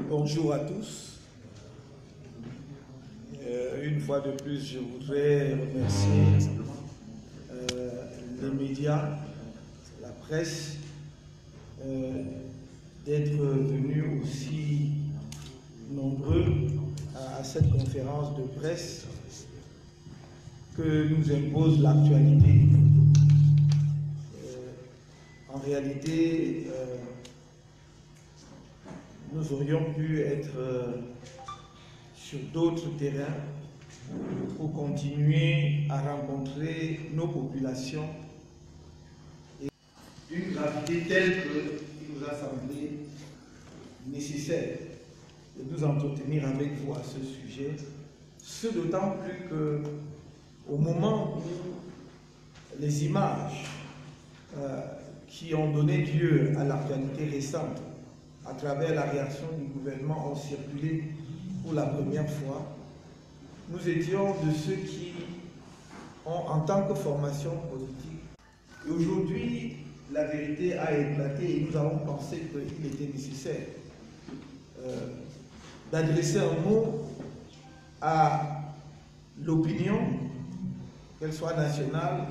Bonjour à tous. Une fois de plus, je voudrais remercier les médias, la presse, d'être venus aussi nombreux à cette conférence de presse que nous impose l'actualité. En réalité, nous aurions pu être sur d'autres terrains pour continuer à rencontrer nos populations et d'une gravité telle qu'il nous a semblé nécessaire de nous entretenir avec vous à ce sujet, ce d'autant plus que au moment où les images qui ont donné lieu à l'actualité récente à travers la réaction du gouvernement ont circulé pour la première fois, nous étions de ceux qui ont, en tant que formation politique, et aujourd'hui, la vérité a éclaté et nous avons pensé qu'il était nécessaire d'adresser un mot à l'opinion, qu'elle soit nationale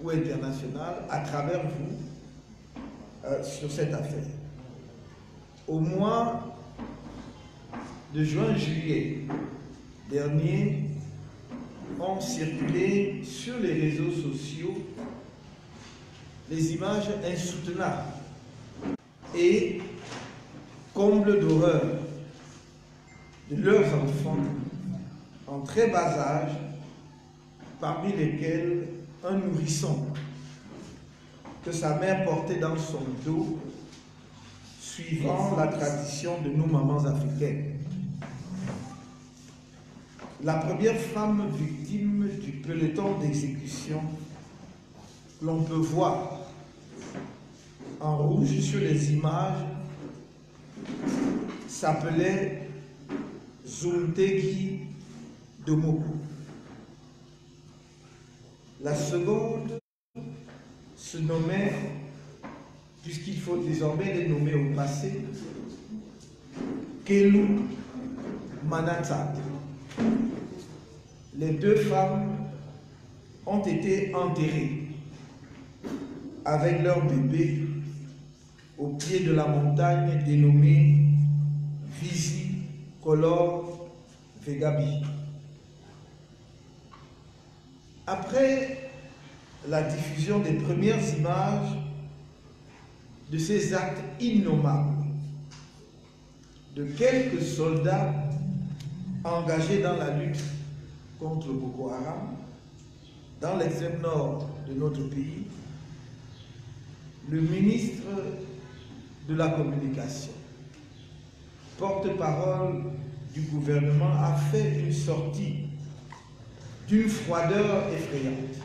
ou internationale, à travers vous, sur cette affaire. Au mois de juin-juillet dernier, ont circulé sur les réseaux sociaux les images insoutenables et comble d'horreur de leurs enfants en très bas âge, parmi lesquels un nourrisson que sa mère portait dans son dos, suivant la tradition de nos mamans africaines. La première femme victime du peloton d'exécution que l'on peut voir en rouge sur les images s'appelait Zumtegi Domoku. La seconde se nommait, puisqu'il faut désormais les nommer au passé, Kelu Manatat. Les deux femmes ont été enterrées avec leur bébé au pied de la montagne dénommée Visi Color Vegabi. Après la diffusion des premières images de ces actes innommables de quelques soldats engagés dans la lutte contre Boko Haram, dans l'extrême nord de notre pays, le ministre de la Communication, porte-parole du gouvernement, a fait une sortie d'une froideur effrayante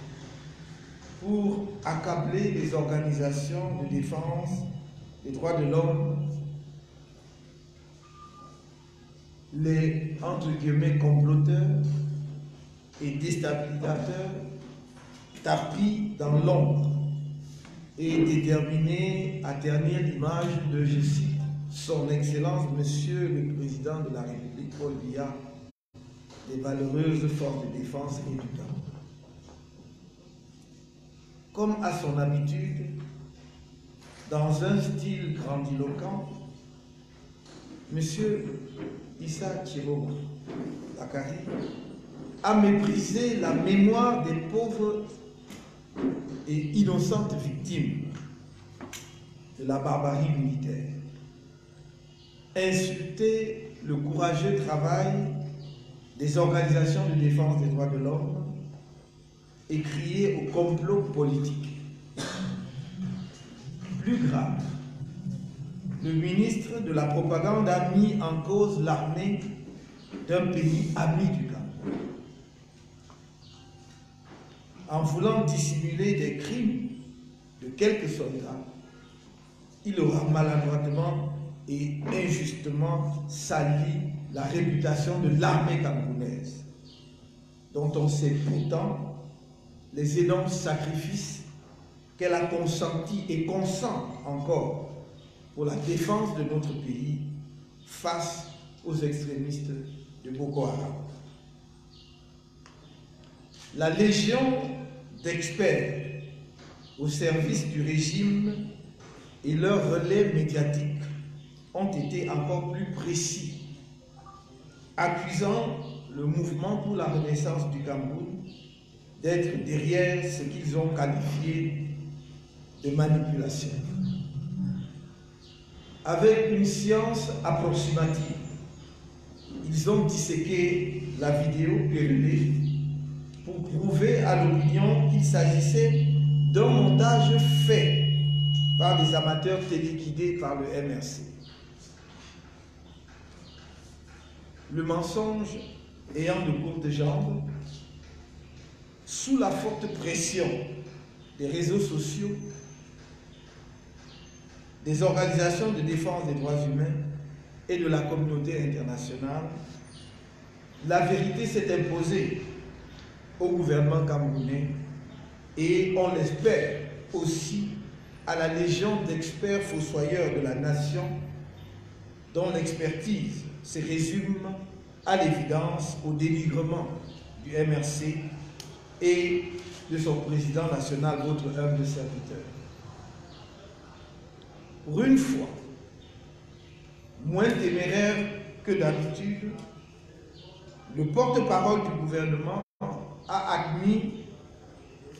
pour accabler les organisations de défense des droits de l'homme, les entre guillemets comploteurs et déstabilisateurs tapis dans l'ombre et déterminés à ternir l'image de, je cite, son Excellence Monsieur le Président de la République, Paul Biya, des valeureuses forces de défense et du temps. Comme à son habitude, dans un style grandiloquent, M. Issa Chiroma Bakari a méprisé la mémoire des pauvres et innocentes victimes de la barbarie militaire, insulté le courageux travail des organisations de défense des droits de l'homme et crié au complot politique. Plus grave, le ministre de la Propagande a mis en cause l'armée d'un pays ami du Cameroun. En voulant dissimuler des crimes de quelques soldats, il aura maladroitement et injustement sali la réputation de l'armée camerounaise, dont on sait pourtant les énormes sacrifices qu'elle a consentis et consent encore pour la défense de notre pays face aux extrémistes de Boko Haram. La légion d'experts au service du régime et leurs relais médiatiques ont été encore plus précis, accusant le mouvement pour la renaissance du Cameroun d'être derrière ce qu'ils ont qualifié de manipulation. Avec une science approximative, ils ont disséqué la vidéo périllée pour prouver à l'opinion qu'il s'agissait d'un montage fait par des amateurs téléguidés par le MRC. Le mensonge ayant de courtes jambes, sous la forte pression des réseaux sociaux, des organisations de défense des droits humains et de la communauté internationale, la vérité s'est imposée au gouvernement camerounais et on l'espère aussi à la légion d'experts fossoyeurs de la nation dont l'expertise se résume à l'évidence au dénigrement du MRC et de son président national, votre humble serviteur. Pour une fois, moins téméraire que d'habitude, le porte-parole du gouvernement a admis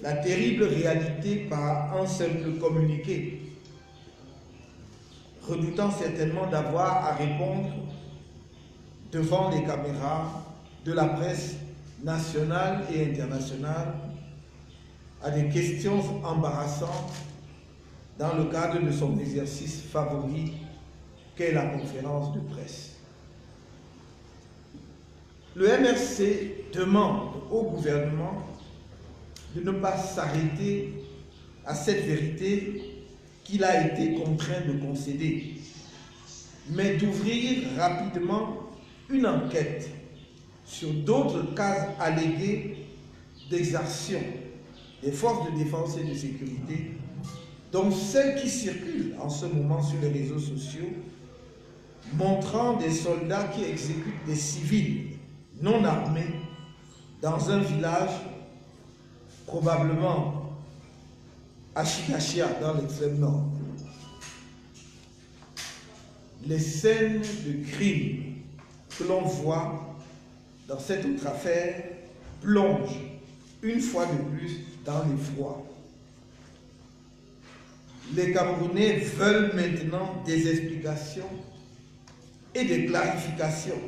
la terrible réalité par un simple communiqué, redoutant certainement d'avoir à répondre devant les caméras de la presse nationale et internationale à des questions embarrassantes dans le cadre de son exercice favori qu'est la conférence de presse. Le MRC demande au gouvernement de ne pas s'arrêter à cette vérité qu'il a été contraint de concéder, mais d'ouvrir rapidement une enquête sur d'autres cas allégués d'exertion des forces de défense et de sécurité, dont celles qui circulent en ce moment sur les réseaux sociaux, montrant des soldats qui exécutent des civils non armés dans un village, probablement à Chikachia, dans l'extrême nord. Les scènes de crime que l'on voit dans cette autre affaire plongent une fois de plus dans l'effroi. Les Camerounais veulent maintenant des explications et des clarifications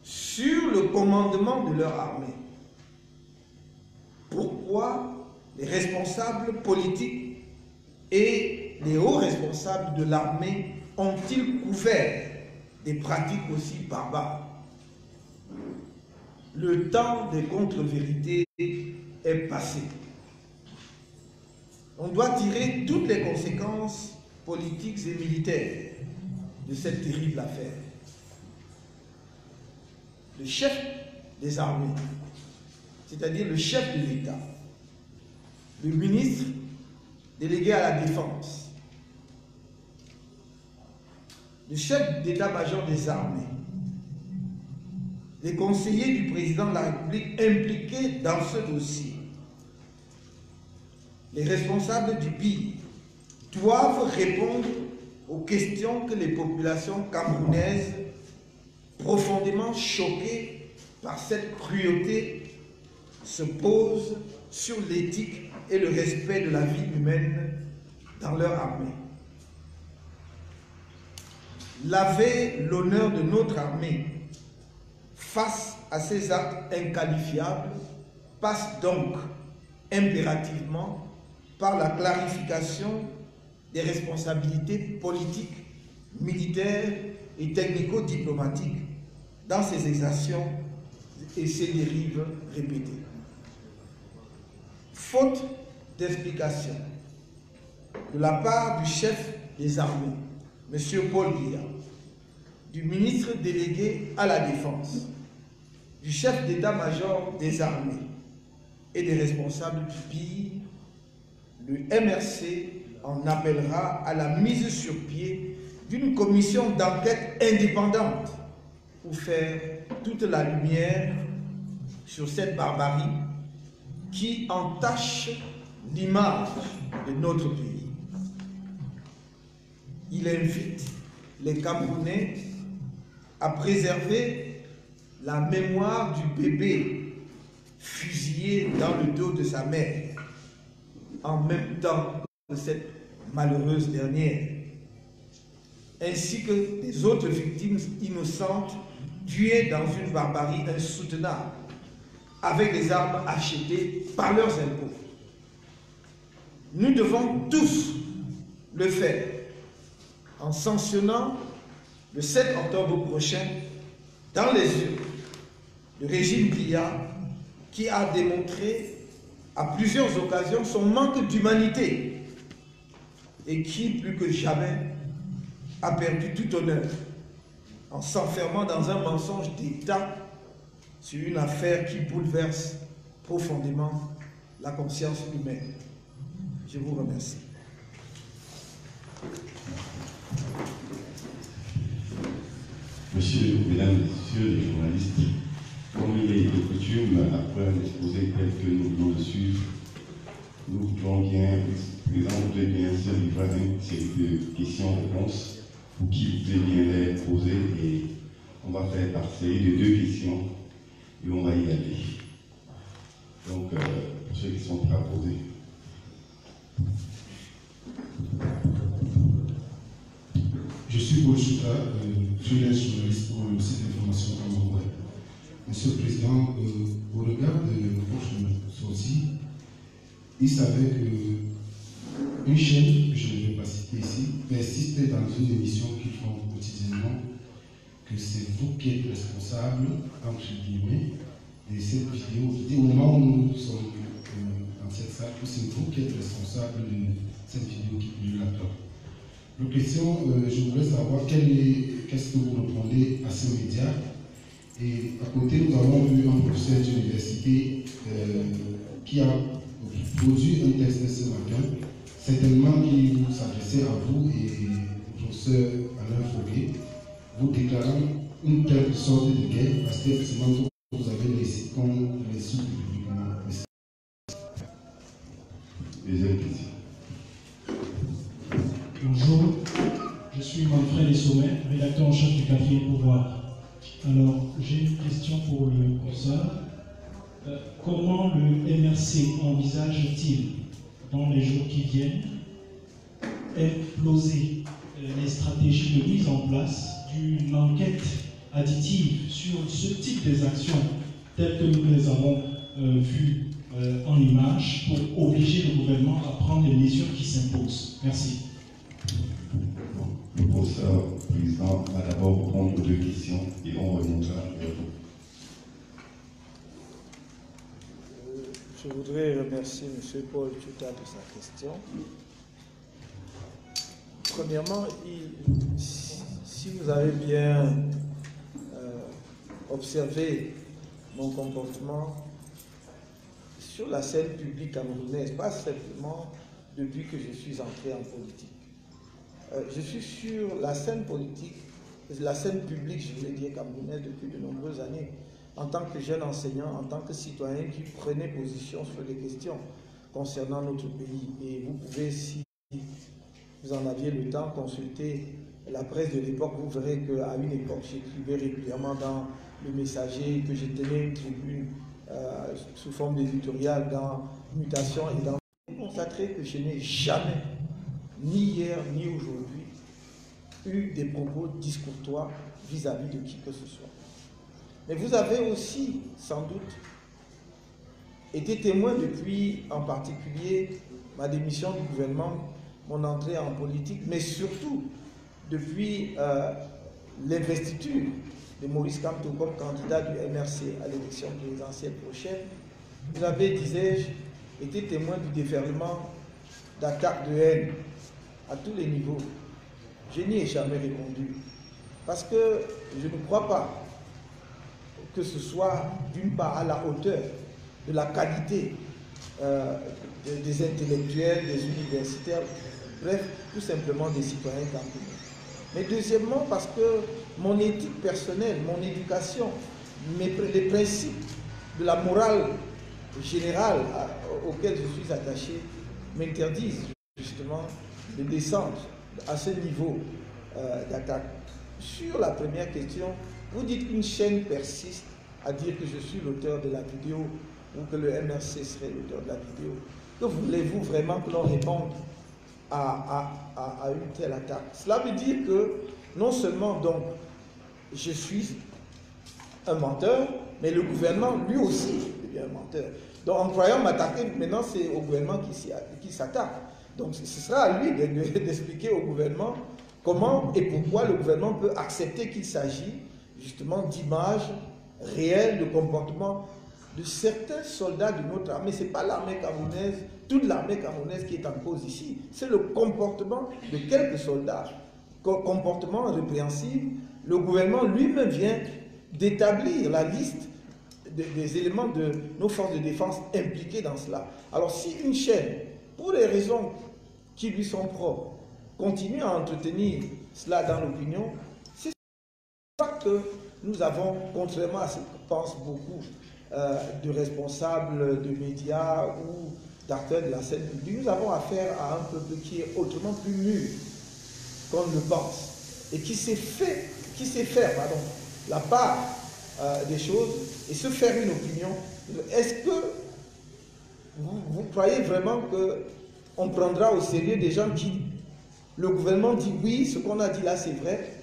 sur le commandement de leur armée. Pourquoi les responsables politiques et les hauts responsables de l'armée ont-ils couvert des pratiques aussi barbares? Le temps des contre-vérités est passé. On doit tirer toutes les conséquences politiques et militaires de cette terrible affaire. Le chef des armées, c'est-à-dire le chef de l'État, le ministre délégué à la défense, le chef d'état-major des armées, les conseillers du président de la République impliqués dans ce dossier, les responsables du BID doivent répondre aux questions que les populations camerounaises, profondément choquées par cette cruauté, se posent sur l'éthique et le respect de la vie humaine dans leur armée. Laver l'honneur de notre armée face à ces actes inqualifiables passe donc impérativement par la clarification des responsabilités politiques, militaires et technico-diplomatiques dans ces exactions et ces dérives répétées. Faute d'explication de la part du chef des armées, M. Paul Biya, du ministre délégué à la Défense, du chef d'état-major des armées et des responsables du BID, le MRC en appellera à la mise sur pied d'une commission d'enquête indépendante pour faire toute la lumière sur cette barbarie qui entache l'image de notre pays. Il invite les Camerounais à préserver la mémoire du bébé fusillé dans le dos de sa mère, en même temps que cette malheureuse dernière, ainsi que des autres victimes innocentes tuées dans une barbarie insoutenable, avec des armes achetées par leurs impôts. Nous devons tous le faire en sanctionnant le 7 octobre prochain dans les yeux le régime Biya qui a démontré à plusieurs occasions son manque d'humanité et qui, plus que jamais, a perdu tout honneur en s'enfermant dans un mensonge d'État sur une affaire qui bouleverse profondément la conscience humaine. Je vous remercie. Monsieur, mesdames, messieurs les journalistes, comme il est de coutume, après un exposé tel que nous venons de suivre, nous voudrons bien présenter bien se livrer à une série de questions-réponses pour qui vous pouvez bien les poser, et on va faire par série de 2 questions et on va y aller. Donc, pour ceux qui sont prêts à poser. Je suis Paul Chouta, freelance journaliste pour le site d'information camerounais. Monsieur le Président, au regard de votre sortie, il savait qu'une chaîne, que je ne vais pas citer ici, persistait dans une émission qu'ils font quotidiennement, que c'est vous qui êtes responsable, entre guillemets, de cette vidéo. Au moment où nous sommes dans cette salle, c'est vous qui êtes responsable de cette vidéo qui publie là-dedans. La question, je voudrais savoir qu'est-ce que vous répondez à ces médias. Et à côté, nous avons eu un professeur d'université qui a produit un texte ce matin, certainement qui vous s'adressait à vous et au professeur Alain Fauquet, vous déclarant une telle sorte de guerre, parce que c'est maintenant que vous avez laissé qu'on les sous publiquement. Deuxième question. Bonjour, je suis Manfred Sommet, rédacteur en chef du 4e Pouvoir. Alors, j'ai une question pour le professeur. Comment le MRC envisage-t-il, dans les jours qui viennent, imploser les stratégies de mise en place d'une enquête additive sur ce type d'actions telles que nous les avons vues en images pour obliger le gouvernement à prendre les mesures qui s'imposent? Merci. Le professeur président va d'abord répondre aux 2 questions et on reviendra vers vous. Je voudrais remercier M. Paul Chouta de sa question. Premièrement, si vous avez bien observé mon comportement sur la scène publique camerounaise, pas simplement depuis que je suis entré en politique. Je suis sur la scène politique, la scène publique, je voulais dire camerounaise, depuis de nombreuses années, en tant que jeune enseignant, en tant que citoyen qui prenait position sur les questions concernant notre pays. Et vous pouvez, si vous en aviez le temps, consulter la presse de l'époque. Vous verrez qu'à une époque, j'écrivais régulièrement dans Le Messager, que je tenais une tribune sous forme d'éditorial dans Mutation et dans... Vous constaterez que je n'ai jamais, ni hier ni aujourd'hui, eu des propos discourtois vis-à-vis de qui que ce soit. Mais vous avez aussi, sans doute, été témoin depuis, en particulier, ma démission du gouvernement, mon entrée en politique, mais surtout depuis l'investiture de Maurice Kamto comme candidat du MRC à l'élection présidentielle prochaine. Vous avez, disais-je, été témoin du déferlement d'attaques de haine à tous les niveaux. Je n'y ai jamais répondu, parce que je ne crois pas que ce soit d'une part à la hauteur de la qualité des intellectuels, des universitaires, bref, tout simplement des citoyens camerounais. Mais deuxièmement, parce que mon éthique personnelle, mon éducation, les principes de la morale générale auxquels je suis attaché m'interdisent justement de descendre à ce niveau d'attaque. Sur la première question, vous dites qu'une chaîne persiste à dire que je suis l'auteur de la vidéo ou que le MRC serait l'auteur de la vidéo. Que voulez-vous vraiment que l'on réponde à une telle attaque? Cela veut dire que non seulement donc je suis un menteur, mais le gouvernement lui aussi devient un menteur. Donc en croyant m'attaquer, maintenant c'est au gouvernement qui s'attaque. Donc ce sera à lui d'expliquer au gouvernement comment et pourquoi le gouvernement peut accepter qu'il s'agit justement d'images réelles, de comportements de certains soldats de notre armée. Ce n'est pas l'armée camerounaise, toute l'armée camerounaise qui est en cause ici. C'est le comportement de quelques soldats. Comportement répréhensible. Le gouvernement lui-même vient d'établir la liste des éléments de nos forces de défense impliquées dans cela. Alors si une chaîne, pour des raisons qui lui sont propres, continue à entretenir cela dans l'opinion, c'est ça que nous avons, contrairement à ce que pensent beaucoup de responsables de médias ou d'acteurs de la scène publique, nous avons affaire à un peuple qui est autrement plus mûr qu'on ne le pense et qui sait faire la part des choses et se faire une opinion. Est-ce que vous croyez vraiment qu'on prendra au sérieux des gens qui, le gouvernement dit oui, ce qu'on a dit là c'est vrai,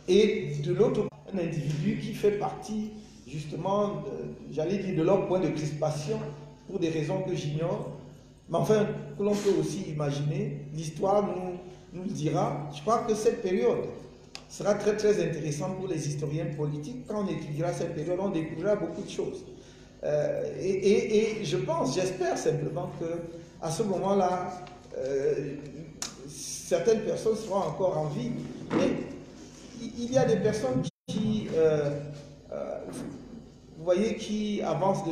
et de l'autre, un individu qui fait partie justement, j'allais dire, de leur point de crispation pour des raisons que j'ignore, mais enfin, que l'on peut aussi imaginer, l'histoire nous le dira. Je crois que cette période sera très très intéressante pour les historiens politiques. Quand on étudiera cette période, on découvrira beaucoup de choses. Et je pense, j'espère simplement qu'à ce moment-là, certaines personnes seront encore en vie. Mais il y a des personnes qui vous voyez, qui avancent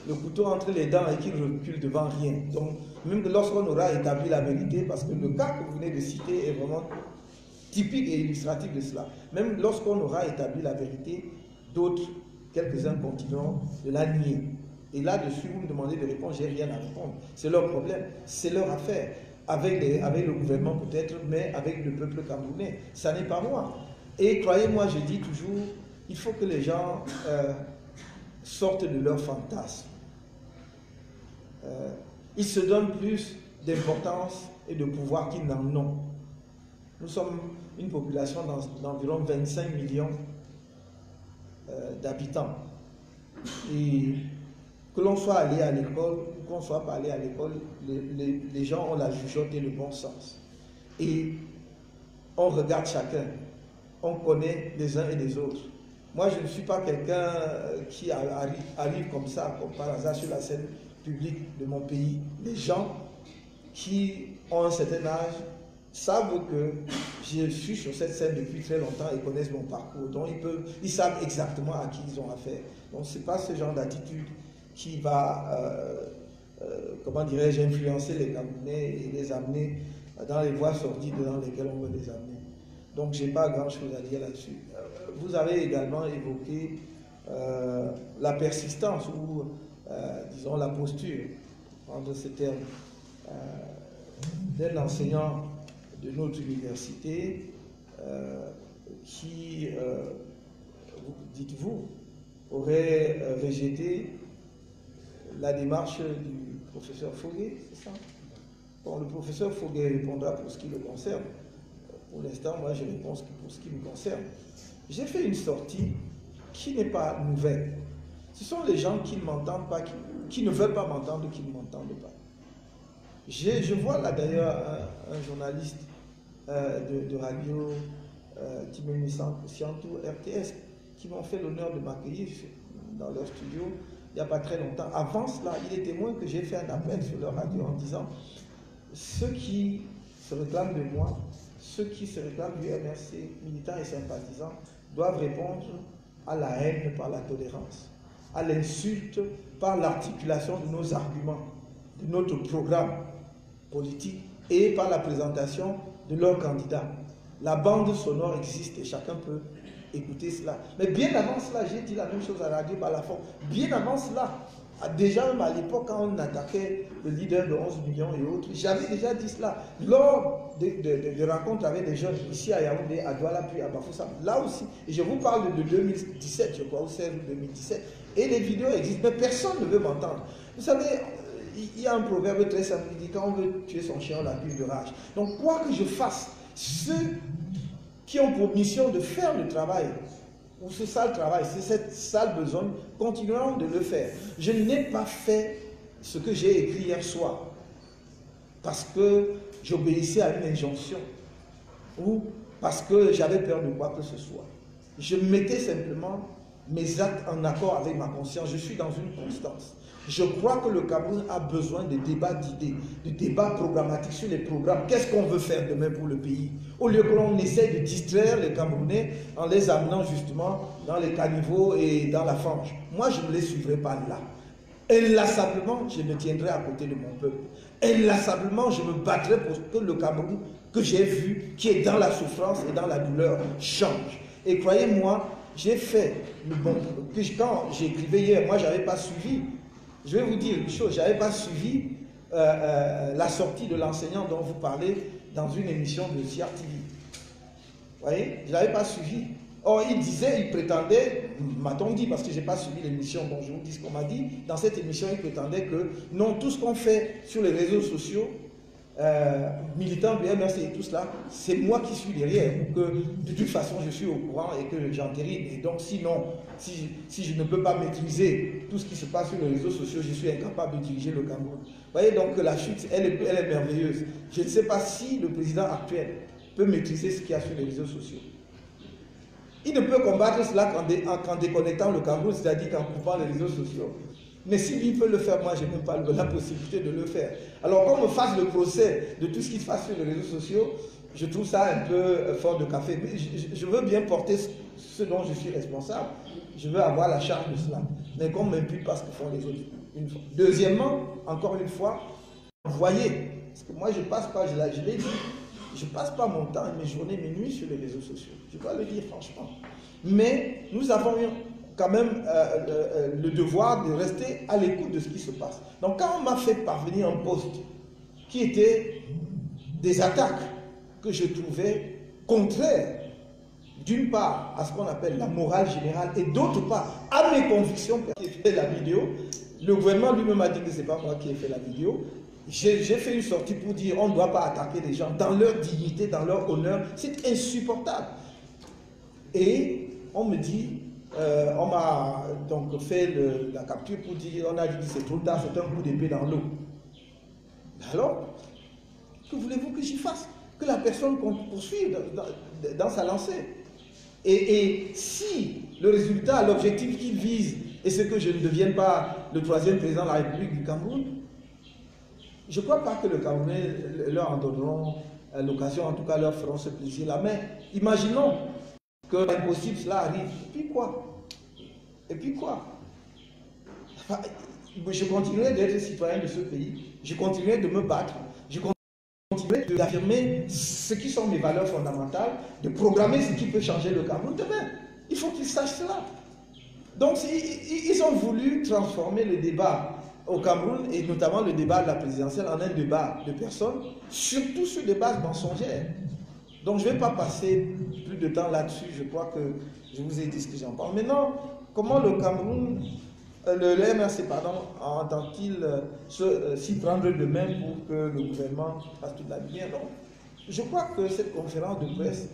le couteau entre les dents et qui reculent devant rien. Donc, même que lorsqu'on aura établi la vérité, parce que le cas que vous venez de citer est vraiment typique et illustratif de cela. Même lorsqu'on aura établi la vérité, d'autres, quelques-uns continueront de la nier. Et là-dessus, vous me demandez de répondre, j'ai rien à répondre. C'est leur problème, c'est leur affaire. Avec le gouvernement peut-être, mais avec le peuple camerounais. Ça n'est pas moi. Et croyez-moi, je dis toujours, il faut que les gens sortent de leur fantasme. Ils se donnent plus d'importance et de pouvoir qu'ils n'en ont. Nous sommes une population d'environ 25 millions d'habitants. Et que l'on soit allé à l'école ou qu'on ne soit pas allé à l'école, les gens ont la jugeote et le bon sens. Et on regarde chacun, on connaît les uns et les autres. Moi, je ne suis pas quelqu'un qui arrive comme ça, comme par hasard, sur la scène publique de mon pays. Les gens qui ont un certain âge savent que je suis sur cette scène depuis très longtemps et connaissent mon parcours. Donc, ils savent exactement à qui ils ont affaire. Donc, ce n'est pas ce genre d'attitude qui va, comment dirais-je, influencer les Camerounais et les amener dans les voies sordides dans lesquelles on veut les amener. Donc, je n'ai pas grand-chose à dire là-dessus. Vous avez également évoqué la persistance ou, disons, la posture, prendre ce terme, d'un enseignant de notre université qui, dites-vous, aurait rejeté la démarche du professeur Foguet, c'est ça? Bon, le professeur Foguet répondra pour ce qui le concerne. Pour l'instant, moi, je réponds pour ce qui me concerne. J'ai fait une sortie qui n'est pas nouvelle. Ce sont les gens qui ne m'entendent pas, qui ne veulent pas m'entendre, qui ne m'entendent pas. Je vois là d'ailleurs un journaliste de radio, Timothy Siantou, RTS, qui m'ont fait l'honneur de m'accueillir dans leur studio il n'y a pas très longtemps. Avant cela, il est témoin que j'ai fait un appel sur leur radio en disant ceux qui se réclament de moi, ceux qui se réclament du MRC, militants et sympathisants, doivent répondre à la haine par la tolérance, à l'insulte par l'articulation de nos arguments, de notre programme politique et par la présentation de leurs candidats. La bande sonore existe et chacun peut écouter cela. Mais bien avant cela, j'ai dit la même chose à Radio Balafon. Bien avant cela, déjà même à l'époque quand on attaquait le leader de 11 millions et autres, j'avais déjà dit cela. Lors de rencontres avec des jeunes ici à Yaoundé, à Douala, puis à Bafoussam, là aussi, et je vous parle de 2017, je crois, ou 16 ou 2017, et les vidéos existent, mais personne ne veut m'entendre. Vous savez, il y a un proverbe très simple qui dit quand on veut tuer son chien, on l'accuse de rage. Donc quoi que je fasse, ceux qui ont pour mission de faire le travail, ou ce sale travail, c'est cette sale besogne, continueront de le faire. Je n'ai pas fait ce que j'ai écrit hier soir parce que j'obéissais à une injonction ou parce que j'avais peur de quoi que ce soit. Je mettais simplement mes actes en accord avec ma conscience. Je suis dans une constance. Je crois que le Cameroun a besoin de débats d'idées, de débats programmatiques sur les programmes. Qu'est-ce qu'on veut faire demain pour le pays? Au lieu que l'on essaie de distraire les Camerounais en les amenant justement dans les caniveaux et dans la fange. Moi, je ne les suivrai pas là. Inlassablement, je me tiendrai à côté de mon peuple. Inlassablement, je me battrai pour que le Cameroun que j'ai vu, qui est dans la souffrance et dans la douleur, change. Et croyez-moi, j'ai fait, quand j'écrivais hier, moi, je n'avais pas suivi. Je vais vous dire une chose, je n'avais pas suivi la sortie de l'enseignant dont vous parlez dans une émission de CRTV. Vous voyez, je ne l'avais pas suivi. Or, il disait, il prétendait, m'a-t-on dit, parce que je n'ai pas suivi l'émission, donc je vous dis ce qu'on m'a dit, dans cette émission, il prétendait que non, tout ce qu'on fait sur les réseaux sociaux, militants du MRC et tout cela, c'est moi qui suis derrière, ou que de toute façon je suis au courant et que j'entérine. Et donc sinon, si je ne peux pas maîtriser tout ce qui se passe sur les réseaux sociaux, je suis incapable de diriger le Cameroun. Vous voyez, donc la chute, elle est merveilleuse. Je ne sais pas si le président actuel peut maîtriser ce qu'il y a sur les réseaux sociaux. Il ne peut combattre cela qu'en déconnectant le Cameroun, c'est-à-dire qu'en coupant les réseaux sociaux. Mais si lui peut le faire, moi, je n'ai même pas la possibilité de le faire. Alors qu'on me fasse le procès de tout ce qui se passe sur les réseaux sociaux, je trouve ça un peu fort de café. Mais je veux bien porter ce dont je suis responsable. Je veux avoir la charge de cela. Mais qu'on ne m'impute pas ce que font les autres. Deuxièmement, encore une fois, voyez, parce que moi, je passe pas, je l'ai dit, je ne passe pas mon temps, mes journées, mes nuits sur les réseaux sociaux. Je dois le dire franchement. Mais nous avons eu quand même le devoir de rester à l'écoute de ce qui se passe. Donc quand on m'a fait parvenir un poste qui était des attaques que je trouvais contraires, d'une part à ce qu'on appelle la morale générale et d'autre part à mes convictions, qui ai fait la vidéo, le gouvernement lui-même a dit que ce n'est pas moi qui ai fait la vidéo. J'ai fait une sortie pour dire on ne doit pas attaquer les gens dans leur dignité, dans leur honneur. C'est insupportable. Et on me dit, on m'a donc fait la capture pour dire, on a dit que c'est trop tard, c'est un coup d'épée dans l'eau. Alors, que voulez-vous que j'y fasse? Que la personne poursuive dans sa lancée. Et si le résultat, l'objectif qu'il vise, est ce que je ne devienne pas le troisième président de la République du Cameroun, je ne crois pas que le Camerounais leur en donneront l'occasion, en tout cas leur feront ce plaisir-là. Mais imaginons que l'impossible cela arrive. Et puis quoi? Et puis quoi? Je continuerai d'être citoyen de ce pays. Je continuerai de me battre. Je continuerai d'affirmer ce qui sont mes valeurs fondamentales, de programmer ce qui peut changer le Cameroun demain. Il faut qu'ils sachent cela. Donc ils ont voulu transformer le débat au Cameroun, et notamment le débat de la présidentielle, en un débat de personnes, surtout sur des bases mensongères. Donc je ne vais pas passer plus de temps là-dessus, je crois que je vous ai dit ce que j'en parle. Maintenant, comment le Cameroun, le MRC, pardon, entend-il s'y prendre de main pour que le gouvernement fasse toute la lumière? Donc, je crois que cette conférence de presse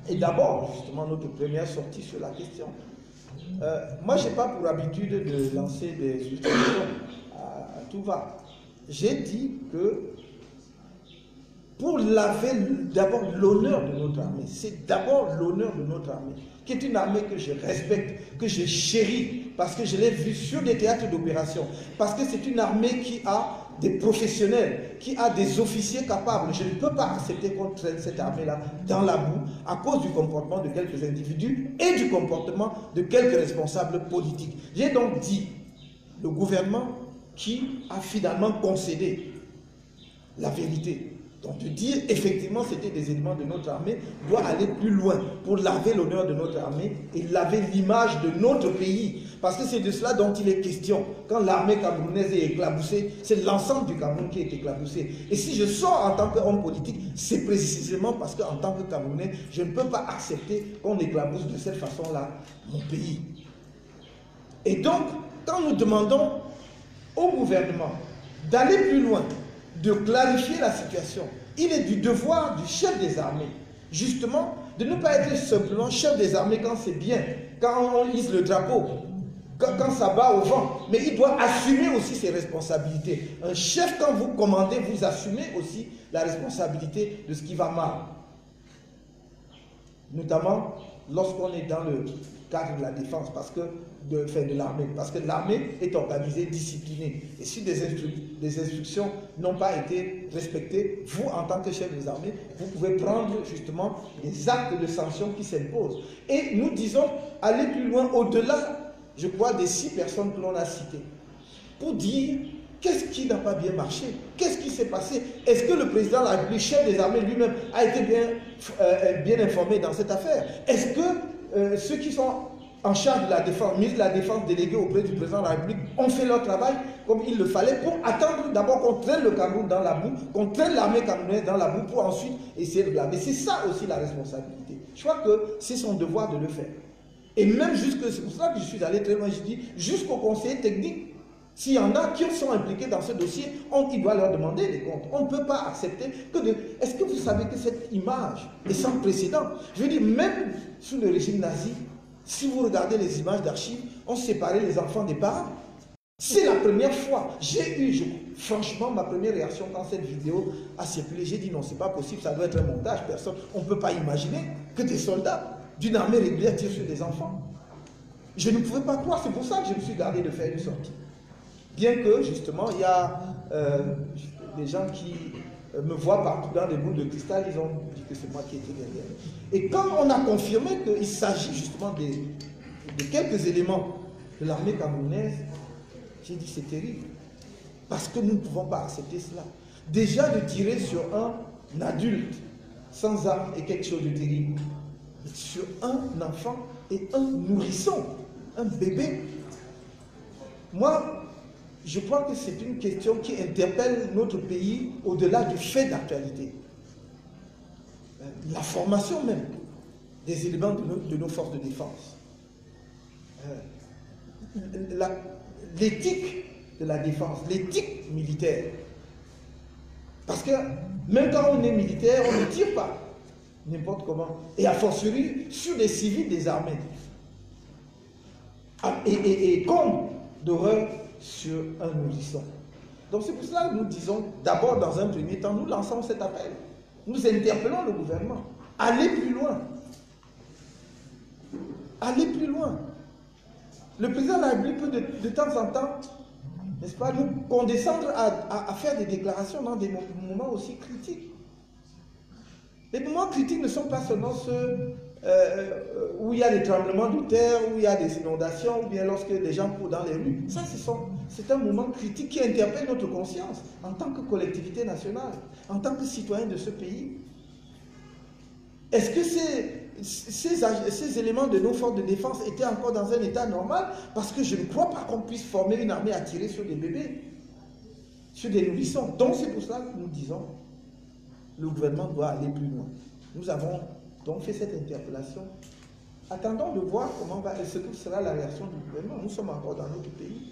est d'abord justement notre première sortie sur la question. Moi, je n'ai pas pour habitude de lancer des illustrations à tout va. J'ai dit que pour laver d'abord l'honneur de notre armée, c'est d'abord l'honneur de notre armée, qui est une armée que je respecte, que je chéris, parce que je l'ai vue sur des théâtres d'opération, parce que c'est une armée qui a des professionnels, qui a des officiers capables. Je ne peux pas accepter qu'on traîne cette armée-là dans la boue à cause du comportement de quelques individus et du comportement de quelques responsables politiques. J'ai donc dit, le gouvernement qui a finalement concédé la vérité, Donc de dire effectivement c'était des éléments de notre armée doit aller plus loin pour laver l'honneur de notre armée et laver l'image de notre pays. Parce que c'est de cela dont il est question. Quand l'armée camerounaise est éclaboussée, c'est l'ensemble du Cameroun qui est éclaboussé. Et si je sors en tant qu'homme politique, c'est précisément parce qu'en tant que Camerounais, je ne peux pas accepter qu'on éclabousse de cette façon-là mon pays. Et donc, quand nous demandons au gouvernement d'aller plus loin, de clarifier la situation, il est du devoir du chef des armées, justement, de ne pas être simplement chef des armées quand c'est bien, quand on hisse le drapeau, quand ça bat au vent, mais il doit assumer aussi ses responsabilités. Un chef, quand vous commandez, vous assumez aussi la responsabilité de ce qui va mal. Notamment lorsqu'on est dans le cadre de la défense, de l'armée, parce que l'armée est organisée, disciplinée. Et si des instructions n'ont pas été respectées, vous, en tant que chef des armées, vous pouvez prendre justement des actes de sanction qui s'imposent. Et nous disons, aller plus loin, au-delà, je crois, des 6 personnes que l'on a citées, pour dire qu'est-ce qui n'a pas bien marché, qu'est-ce qui s'est passé. Est-ce que le président de la République, chef des armées lui-même, a été bien informé dans cette affaire? Est-ce que ceux qui sont en charge de la défense, ministre de la Défense délégué auprès du président de la République, ont fait leur travail comme il le fallait pour attendre d'abord qu'on traîne le Cameroun dans la boue, qu'on traîne l'armée camerounaise dans la boue pour ensuite essayer de laver. C'est ça aussi la responsabilité. Je crois que c'est son devoir de le faire. Et même c'est pour cela que je suis allé très loin, je dis, jusqu'aux conseillers techniques, s'il y en a qui sont impliqués dans ce dossier, il doit leur demander des comptes. On ne peut pas accepter que Est-ce que vous savez que cette image est sans précédent? Je veux dire, même sous le régime nazi, si vous regardez les images d'archives, on séparait les enfants des parents. C'est la première fois. Franchement, ma première réaction quand cette vidéo a circulé, j'ai dit non, c'est pas possible, ça doit être un montage, personne. On ne peut pas imaginer que des soldats d'une armée régulière tirent sur des enfants. Je ne pouvais pas croire, c'est pour ça que je me suis gardé de faire une sortie. Bien que, justement, il y a des gens qui me voient partout dans des boules de cristal, ils ont dit que c'est moi qui étais derrière. Et quand on a confirmé qu'il s'agit justement de quelques éléments de l'armée camerounaise, j'ai dit c'est terrible. Parce que nous ne pouvons pas accepter cela. Déjà de tirer sur un adulte sans arme est quelque chose de terrible. Sur un enfant et un nourrisson, un bébé. Moi, je crois que c'est une question qui interpelle notre pays au-delà du fait d'actualité. La formation même des éléments de nos forces de défense. L'éthique de la défense, l'éthique militaire. Parce que même quand on est militaire, on ne tire pas n'importe comment. Et a fortiori sur des civils désarmés. Et comme d'horreur sur un nourrisson. Donc c'est pour cela que nous disons, d'abord dans un premier temps, nous lançons cet appel. Nous interpellons le gouvernement. Allez plus loin. Allez plus loin. Le président de la République peut de temps en temps, n'est-ce pas, nous condescendre à faire des déclarations dans des moments aussi critiques. Les moments critiques ne sont pas seulement ceux où il y a des tremblements de terre, où il y a des inondations, ou bien lorsque les gens courent dans les rues. Ça, c'est un moment critique qui interpelle notre conscience en tant que collectivité nationale, en tant que citoyen de ce pays. Est-ce que ces éléments de nos forces de défense étaient encore dans un état normal? Parce que je ne crois pas qu'on puisse former une armée à tirer sur des bébés, sur des nourrissons. Donc c'est pour cela que nous disons, le gouvernement doit aller plus loin. Nous avons donc fait cette interpellation. Attendons de voir ce que sera la réaction du gouvernement. Nous sommes encore dans notre pays.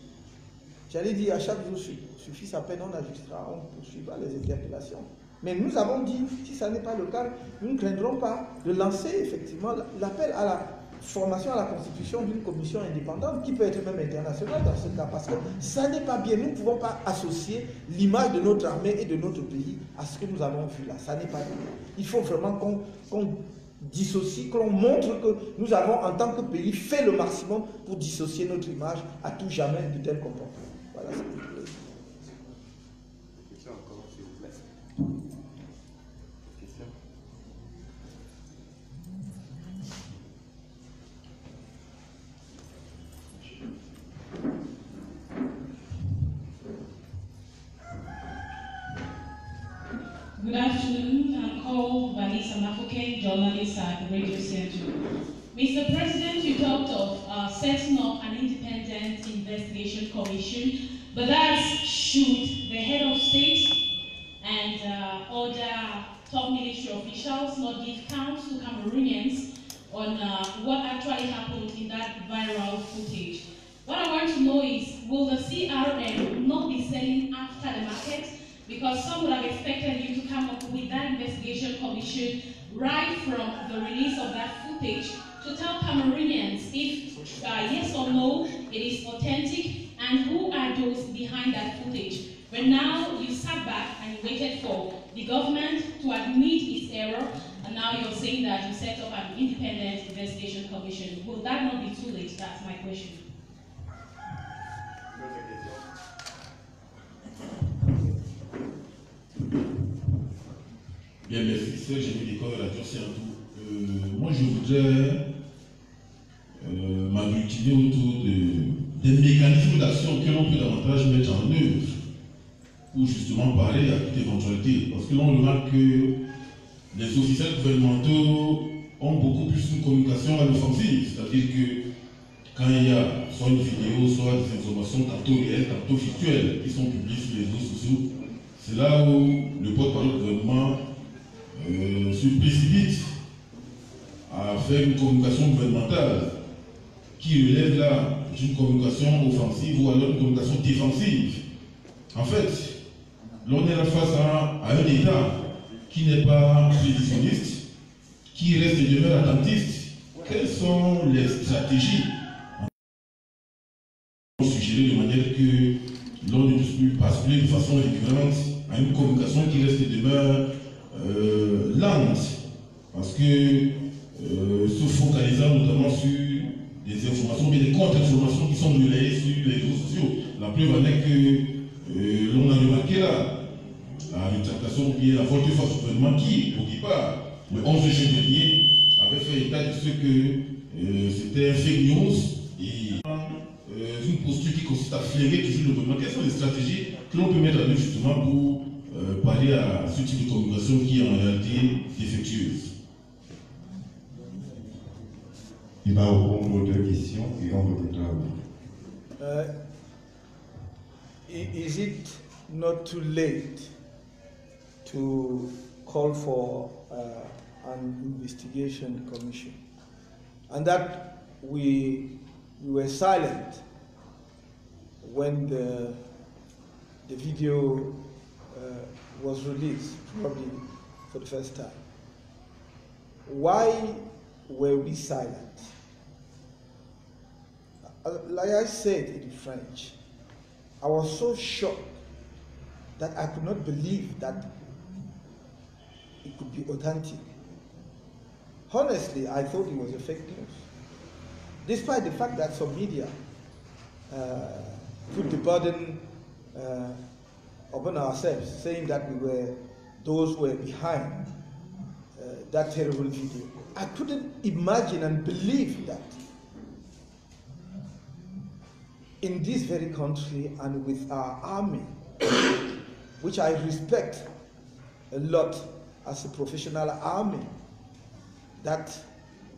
J'allais dire, à chaque jour suffit sa peine, on ajustera, on poursuivra les interpellations. Mais nous avons dit, si ça n'est pas le cas, nous ne craindrons pas de lancer effectivement l'appel à la formation à la constitution d'une commission indépendante qui peut être même internationale dans ce cas, parce que ça n'est pas bien. Nous ne pouvons pas associer l'image de notre armée et de notre pays à ce que nous avons vu là. Ça n'est pas bien. Il faut vraiment qu'on dissocie, qu'on montre que nous avons en tant que pays fait le maximum pour dissocier notre image à tout jamais de tels comportements. Voilà ce que je voulais dire. Question encore, s'il vous plaît. Question. Good afternoon. I'm called Vanessa Mafoke, journalist at Radio Center. Mr. President, you talked of setting up an independent investigation commission, but that's should the head of state and other top military officials not give counts to Cameroonians on what actually happened in that viral footage. What I want to know is, will the CRM not be selling after the market? Because some would have expected you to come up with that investigation commission right from the release of that footage to tell Cameroonians if yes or no it is authentic and who are those behind that footage. But now you sat back and you waited for the government to admit its error, and now you're saying that you set up an independent investigation commission. Will that not be too late? That's my question. Bien, merci, c'est Jérémy Décor de la Turcie en tout. Moi, je voudrais m'agglutiner autour des mécanismes d'action que l'on peut davantage mettre en œuvre pour justement parer à toute éventualité. Parce que l'on remarque que les officiels gouvernementaux ont beaucoup plus une communication à l'offensive. C'est-à-dire que quand il y a soit une vidéo, soit des informations tantôt réelles, tantôt virtuelles qui sont publiées sur les réseaux sociaux, c'est là où le porte-parole du gouvernement se précipite à faire une communication gouvernementale qui relève là d'une communication offensive ou alors une communication défensive. En fait, l'on est là face à un État qui n'est pas prévisionniste, qui reste et demeure attentiste. Quelles sont les stratégies suggérées de manière que l'on ne puisse plus basculer de façon récurrente à une communication qui reste et demeure lente, parce que se focalisant notamment sur des informations, mais des contre-informations qui sont relayées sur les réseaux sociaux. La preuve en est que l'on a remarqué là la rétractation ou bien la volte-face du gouvernement qui, au départ, le 11 juin dernier, avait fait état de ce que c'était un fake news et une posture qui consiste à flairer toujours le gouvernement. Quelles sont les stratégies que l'on peut mettre en œuvre justement pour parler à ce type de communication qui est en réalité défectueuse? Il va répondre aux deux questions et on va Is it not too late to call for an investigation commission? And that we were silent when the video was released, probably for the first time. Why were we silent? Like I said in French, I was so shocked that I could not believe that it could be authentic. Honestly, I thought it was a fake news, despite the fact that some media put the burden upon ourselves, saying that those were behind that terrible video. I couldn't imagine and believe that in this very country and with our army, which I respect a lot as a professional army, that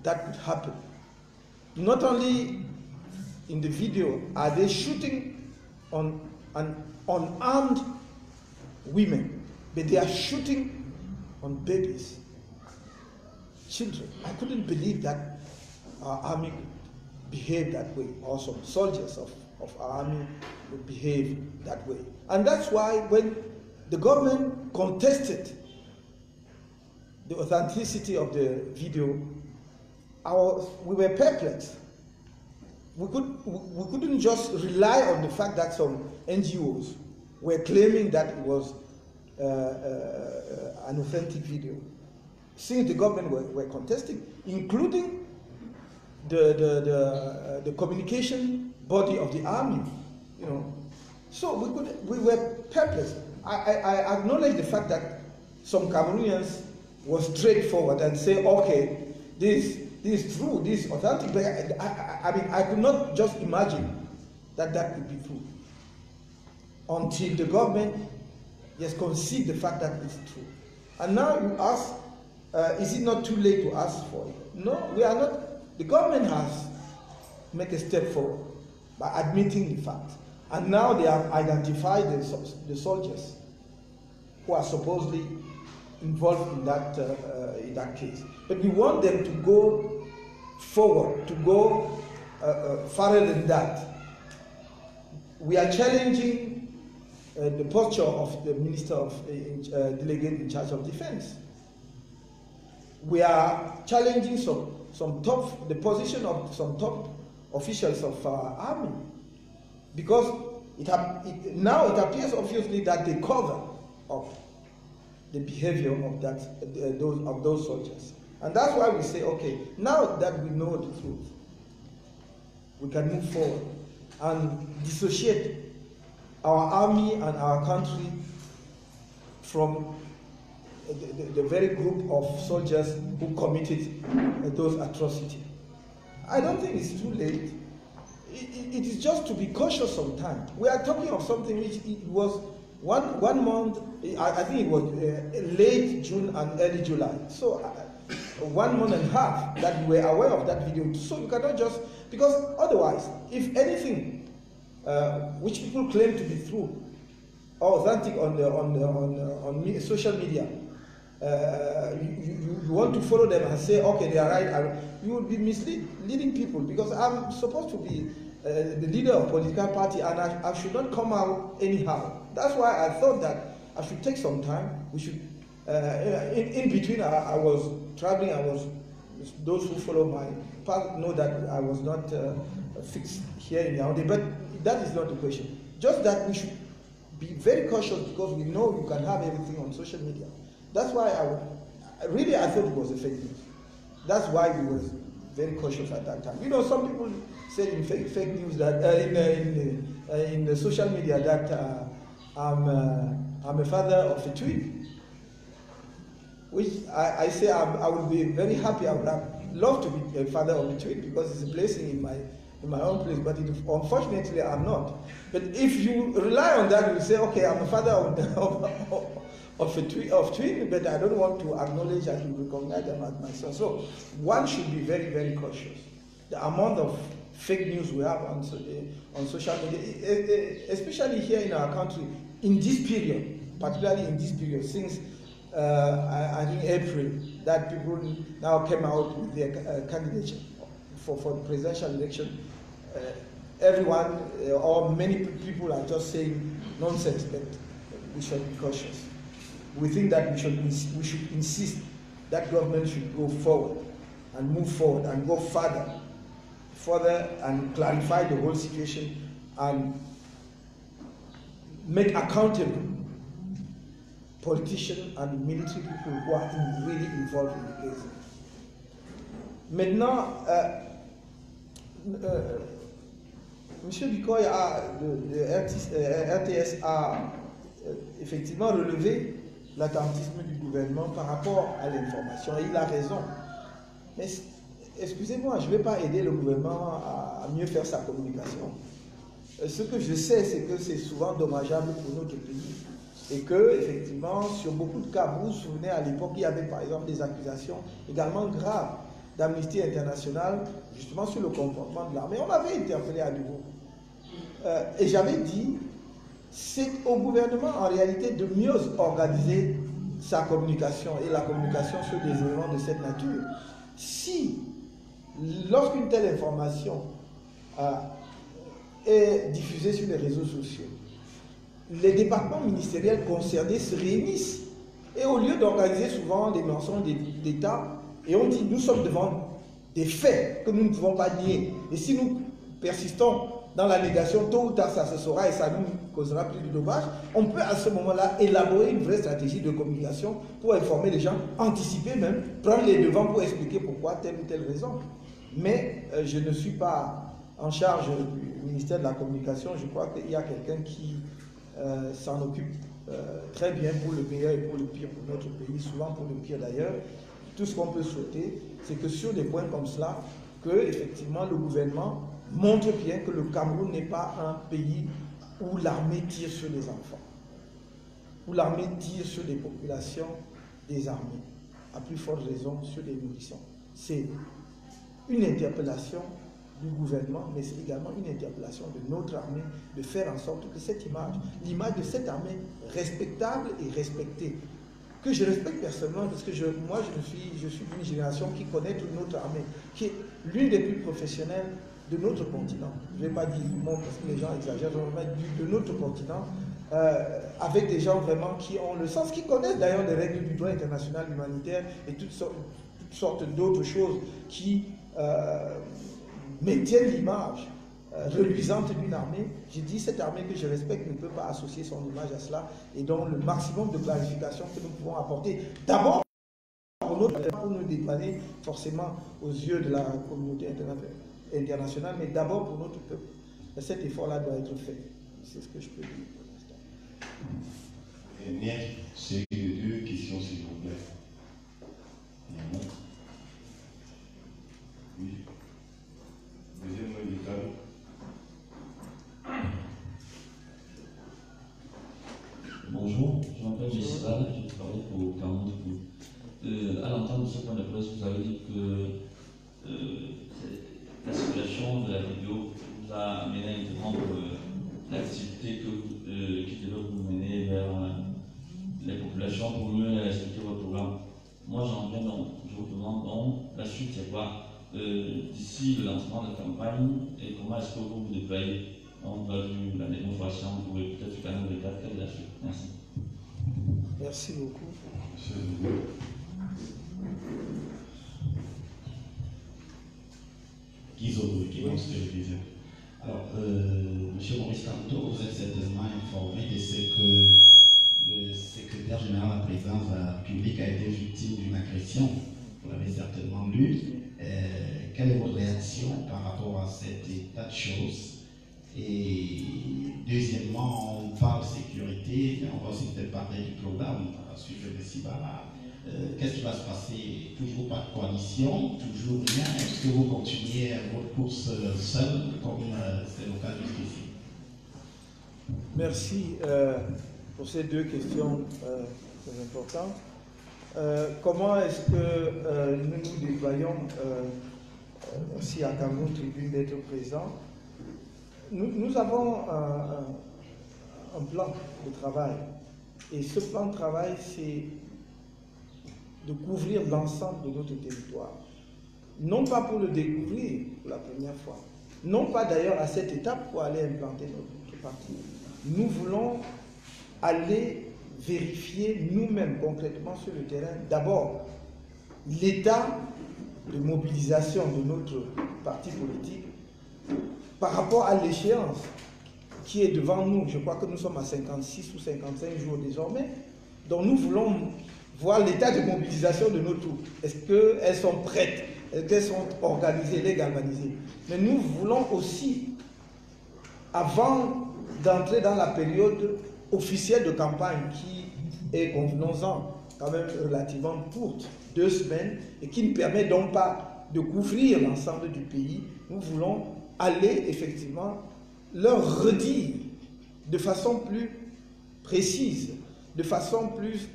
could happen. Not only in the video are they shooting on unarmed women, but they are shooting on babies, children. I couldn't believe that our army could behave that way, or some soldiers of our army would behave that way. And that's why when the government contested the authenticity of the video, we were perplexed. We couldn't just rely on the fact that some NGOs were claiming that it was an authentic video, since the government were contesting, including the communication body of the army, you know. So we were perplexed. I acknowledge the fact that some Cameroonians were straightforward and say, okay, this is true, this is authentic. But I mean, I could not just imagine that could be true until the government just concede the fact that it's true. And now you ask, is it not too late to ask for it? No, we are not. The government has made a step forward by admitting the fact. And now they have identified the soldiers who are supposedly involved in that case. But we want them to go forward, to go further than that. We are challenging the posture of the Minister of Delegate in charge of Defense. We are challenging the position of some top officials of our army, because now it appears obviously that they cover up the behavior of those soldiers. And that's why we say, okay, now that we know the truth, we can move forward and dissociate our army and our country from the very group of soldiers who committed those atrocities. I don't think it's too late. It is just to be cautious sometimes. We are talking of something which it was one month, I think it was late June and early July. So 1 month and a half that we were aware of that video. So you cannot just, because otherwise, if anything which people claim to be true or authentic on social media, you want to follow them and say, okay, they are right, you will be misleading people, because I'm supposed to be the leader of a political party and I should not come out anyhow. That's why I thought that I should take some time. We should, in between I was traveling, those who follow my path know that I was not fixed here in Yaoundé, but that is not the question. Just that we should be very cautious, because we know you can have everything on social media. That's why I thought it was a fake news. That's why we were very cautious at that time. You know, some people said in fake news that in the social media that I'm a father of a twin, which I say I would be very happy. I would have loved to be a father of a twin, because it's a blessing in my own place. But unfortunately, I'm not. But if you rely on that, you say, okay, I'm a father of twin, but I don't want to acknowledge and to recognize them as my son. So one should be very, very cautious. The amount of fake news we have on social media, especially here in our country, in this period, particularly in this period, since I think April, that people now came out with their candidature for the presidential election. Everyone or many people are just saying nonsense, but we should be cautious. We think that we should insist that government should go forward and move forward and go further and clarify the whole situation and make accountable politicians and military people who are really involved in the case. Maintenant, M. Bikoy, le RTS a effectivement relevé l'attentisme du gouvernement par rapport à l'information. Il a raison. Mais excusez-moi, je ne vais pas aider le gouvernement à mieux faire sa communication. Ce que je sais, c'est que c'est souvent dommageable pour notre pays. Et que, effectivement, sur beaucoup de cas, vous vous souvenez, à l'époque, il y avait par exemple des accusations également graves d'Amnesty International, justement sur le comportement de l'armée. On avait interpellé à nouveau. Et j'avais dit, c'est au gouvernement en réalité de mieux organiser sa communication et la communication sur des éléments de cette nature. Si, lorsqu'une telle information est diffusée sur les réseaux sociaux, les départements ministériels concernés se réunissent et au lieu d'organiser souvent des mensonges d'État, et on dit nous sommes devant des faits que nous ne pouvons pas nier, et si nous persistons dans la négation, tôt ou tard ça se saura et ça nous causera plus de dommages, on peut à ce moment-là élaborer une vraie stratégie de communication pour informer les gens, anticiper même, prendre les devants pour expliquer pourquoi telle ou telle raison. Mais je ne suis pas en charge du ministère de la Communication, je crois qu'il y a quelqu'un qui s'en occupe très bien pour le meilleur et pour le pire pour notre pays, souvent pour le pire d'ailleurs. Tout ce qu'on peut souhaiter, c'est que sur des points comme cela, que effectivement le gouvernement montre bien que le Cameroun n'est pas un pays où l'armée tire sur les enfants, où l'armée tire sur les populations des armées, à plus forte raison sur les nourrissons. C'est une interpellation du gouvernement, mais c'est également une interpellation de notre armée, de faire en sorte que cette image, l'image de cette armée respectable et respectée, que je respecte personnellement, parce que moi je suis d'une génération qui connaît toute notre armée, qui est l'une des plus professionnelles de notre continent. Je ne vais pas dire du monde parce que les gens exagèrent, mais de notre continent, avec des gens vraiment qui ont le sens, qui connaissent d'ailleurs les règles du droit international humanitaire et toutes sortes d'autres choses qui maintiennent l'image reluisante d'une armée. J'ai dit, cette armée que je respecte ne peut pas associer son image à cela, et donc le maximum de clarification que nous pouvons apporter, d'abord pour nous dépanner forcément aux yeux de la communauté internationale, mais d'abord pour notre peuple. Cet effort-là doit être fait. C'est ce que je peux dire pour l'instant. Bien, c'est deux questions, s'il vous plaît. Oui. Deuxième médical. Bonjour, je m'appelle Jessica, je travaille pour Cameroun. À l'entendre de ce point de presse, vous avez dit que la situation de la vidéo vous a amené à interrompre l'activité qui devait vous mener vers les populations pour mieux expliquer votre programme. Moi, j'en viens donc, je vous demande donc, la suite c'est quoi d'ici le lancement de la campagne, et comment est-ce que vous vous déployez? On a vu la démonstration, vous pouvez peut-être faire un récap de la suite. Merci. Merci beaucoup. Alors, M. Maurice Kamto, vous êtes certainement informé de ce que le secrétaire général de la présidence de la République a été victime d'une agression. Vous l'avez certainement lu. Quelle est votre réaction par rapport à cet état de choses? Et deuxièmement, on parle de sécurité, mais on va aussi peut-être parler du programme à suivre de Sibara. Qu'est-ce qui va se passer? Toujours pas de coalition, toujours rien? Est-ce que vous continuez votre course seul, comme c'est le cas jusqu'ici? Merci pour ces deux questions très importantes. Comment est-ce que nous nous déployons? Merci à Cameroun Tribune d'être présent. Nous avons un plan de travail, et ce plan de travail, c'est de couvrir l'ensemble de notre territoire. Non pas pour le découvrir pour la première fois, non pas d'ailleurs à cette étape pour aller implanter notre parti. Nous voulons aller vérifier nous-mêmes concrètement sur le terrain, d'abord, l'état de mobilisation de notre parti politique par rapport à l'échéance qui est devant nous. Je crois que nous sommes à 56 ou 55 jours désormais. Donc nous voulons voir l'état de mobilisation de nos troupes. Est-ce qu'elles sont prêtes? Est-ce qu'elles sont organisées, les galvanisées? Mais nous voulons aussi, avant d'entrer dans la période officielle de campagne, qui est, convenons-en, quand même relativement courte, 2 semaines, et qui ne permet donc pas de couvrir l'ensemble du pays, nous voulons aller effectivement leur redire de façon plus précise, de façon plus,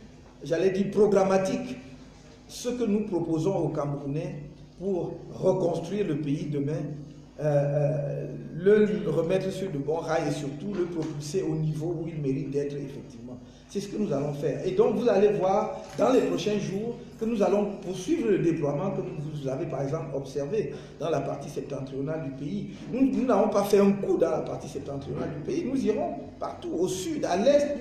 j'allais dire, programmatique, ce que nous proposons aux Camerounais pour reconstruire le pays demain, le remettre sur de bons rails et surtout le propulser au niveau où il mérite d'être effectivement. C'est ce que nous allons faire. Et donc vous allez voir dans les prochains jours que nous allons poursuivre le déploiement que vous avez par exemple observé dans la partie septentrionale du pays. Nous n'avons pas fait un coup dans la partie septentrionale du pays. Nous irons partout, au sud, à l'est,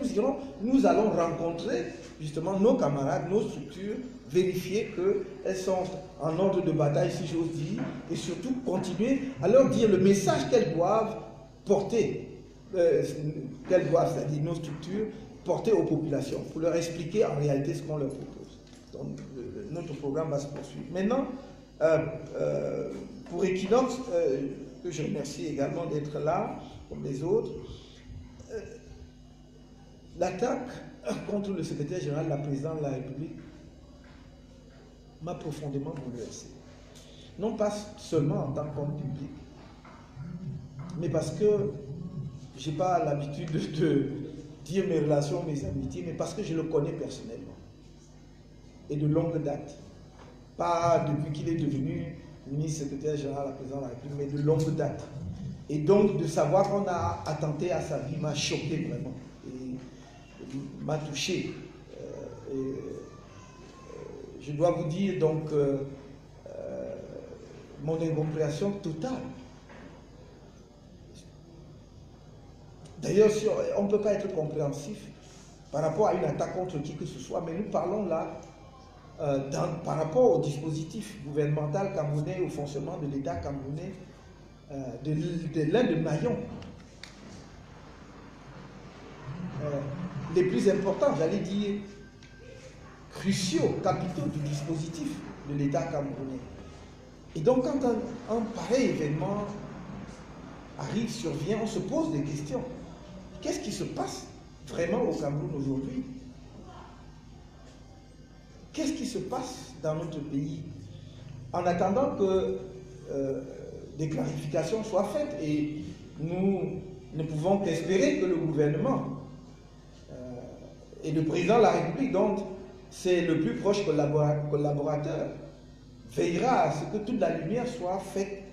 nous allons rencontrer justement nos camarades, nos structures, vérifier qu'elles sont en ordre de bataille, si j'ose dire, et surtout continuer à leur dire le message qu'elles doivent porter, c'est-à-dire nos structures, porter aux populations, pour leur expliquer en réalité ce qu'on leur propose. Donc notre programme va se poursuivre. Maintenant, pour Equinox, que je remercie également d'être là, comme les autres, l'attaque contre le secrétaire général de la présidence de la République m'a profondément bouleversé. Non pas seulement en tant qu'homme public, mais parce que je n'ai pas l'habitude de dire mes relations, mes amitiés, mais parce que je le connais personnellement. et de longue date. Pas depuis qu'il est devenu ministre secrétaire général à la présidence de la République, mais de longue date. Et donc de savoir qu'on a attenté à sa vie m'a choqué vraiment, et m'a touché. Je dois vous dire donc mon incompréhension totale. D'ailleurs, on ne peut pas être compréhensif par rapport à une attaque contre qui que ce soit, mais nous parlons là par rapport au dispositif gouvernemental camerounais, au fonctionnement de l'État camerounais, de l'un des maillons les plus importants, j'allais dire cruciaux, capitaux du dispositif de l'État camerounais. Et donc quand un pareil événement arrive, survient, on se pose des questions. Qu'est-ce qui se passe vraiment au Cameroun aujourd'hui? Qu'est-ce qui se passe dans notre pays? En attendant que des clarifications soient faites, et nous ne pouvons qu'espérer que le gouvernement et le président de la République, dont c'est le plus proche collaborateur, veillera à ce que toute la lumière soit faite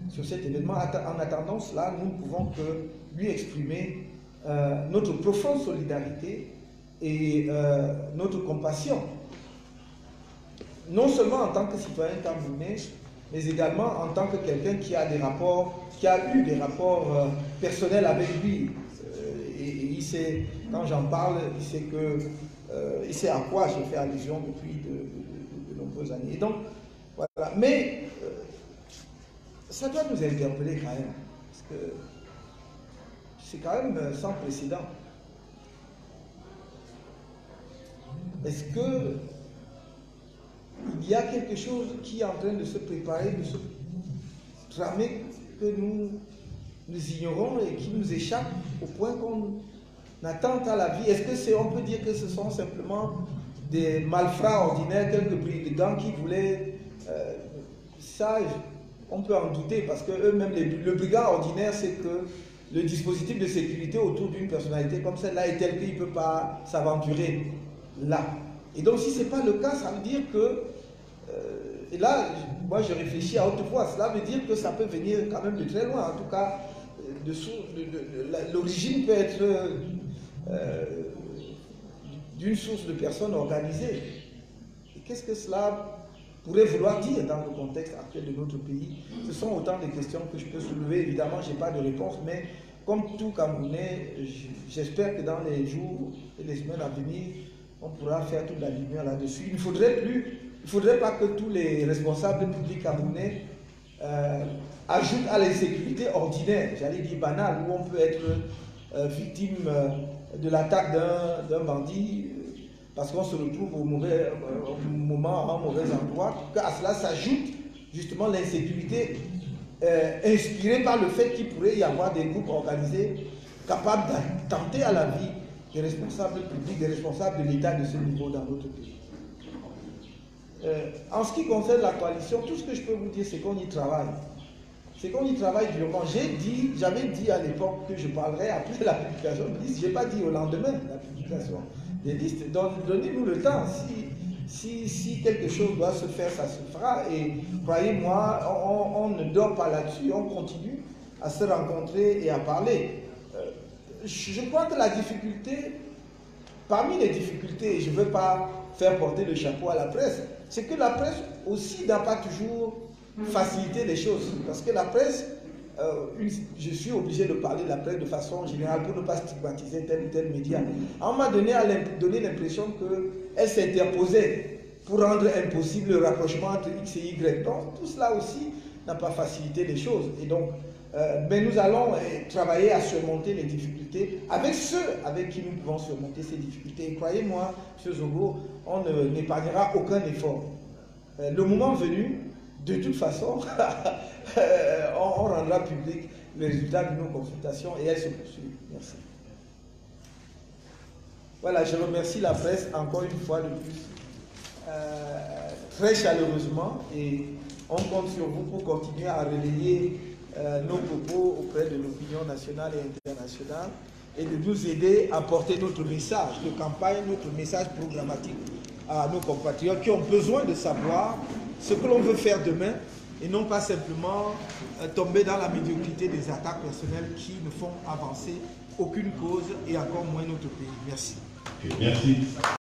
sur cet événement. En attendant cela, nous ne pouvons que lui exprimer notre profonde solidarité et notre compassion, non seulement en tant que citoyen camerounais, mais également en tant que quelqu'un qui a eu des rapports personnels avec lui. Et il sait, quand j'en parle, il sait à quoi je fais allusion depuis de nombreuses années. Et donc, voilà. Mais ça doit nous interpeller quand même, parce que c'est quand même sans précédent. Est-ce que il y a quelque chose qui est en train de se préparer, de se tramer, que nous ignorons et qui nous échappe au point qu'on attente à la vie? Est-ce que on peut dire que ce sont simplement des malfrats ordinaires, quelques brigands qui voulaient... ça, on peut en douter, parce que eux-mêmes, le brigand ordinaire, c'est que le dispositif de sécurité autour d'une personnalité comme celle-là est tel qu'il ne peut pas s'aventurer là. Et donc, si ce n'est pas le cas, ça veut dire que... et là, moi, je réfléchis à haute voix. Cela veut dire que ça peut venir quand même de très loin. En tout cas, l'origine peut être d'une source de personnes organisées. Et qu'est-ce que cela pourrait vouloir dire dans le contexte actuel de notre pays? Ce sont autant de questions que je peux soulever. Évidemment, je n'ai pas de réponse, mais comme tout Camerounais, j'espère que dans les jours et les semaines à venir, on pourra faire toute la lumière là-dessus. Il ne faudrait pas que tous les responsables publics camerounais ajoutent à l'insécurité ordinaire, j'allais dire banale, où on peut être victime de l'attaque d'un bandit parce qu'on se retrouve au mauvais moment, à un mauvais endroit, qu'à cela s'ajoute justement l'insécurité inspirée par le fait qu'il pourrait y avoir des groupes organisés capables d'attenter à la vie des responsables publics, des responsables de l'État de ce niveau dans notre pays. En ce qui concerne la coalition, tout ce que je peux vous dire, c'est qu'on y travaille. C'est qu'on y travaille durement. J'avais dit à l'époque que je parlerais après la publication des listes. Je n'ai pas dit au lendemain de la publication des listes. Donnez-nous le temps. Si quelque chose doit se faire, ça se fera. Et croyez-moi, on ne dort pas là-dessus. On continue à se rencontrer et à parler. Je crois que la difficulté, parmi les difficultés, je ne veux pas faire porter le chapeau à la presse, c'est que la presse aussi n'a pas toujours facilité les choses. Parce que la presse, je suis obligé de parler de la presse de façon générale pour ne pas stigmatiser tel ou tel média. À un moment donné, elle a donné l'impression qu'elle s'interposait pour rendre impossible le rapprochement entre X et Y. Donc tout cela aussi n'a pas facilité les choses. Et donc, mais nous allons travailler à surmonter les difficultés avec ceux avec qui nous pouvons surmonter ces difficultés. Et croyez-moi, M. Zogo, on n'épargnera aucun effort. Le moment venu, de toute façon, on rendra public le résultat de nos consultations et elles se poursuivent. Merci. Voilà, je remercie la presse encore une fois de plus, très chaleureusement, et on compte sur vous pour continuer à relayer nos propos auprès de l'opinion nationale et internationale et de nous aider à porter notre message de campagne, notre message programmatique à nos compatriotes qui ont besoin de savoir ce que l'on veut faire demain et non pas simplement tomber dans la médiocrité des attaques personnelles qui ne font avancer aucune cause et encore moins notre pays. Merci. Okay, merci.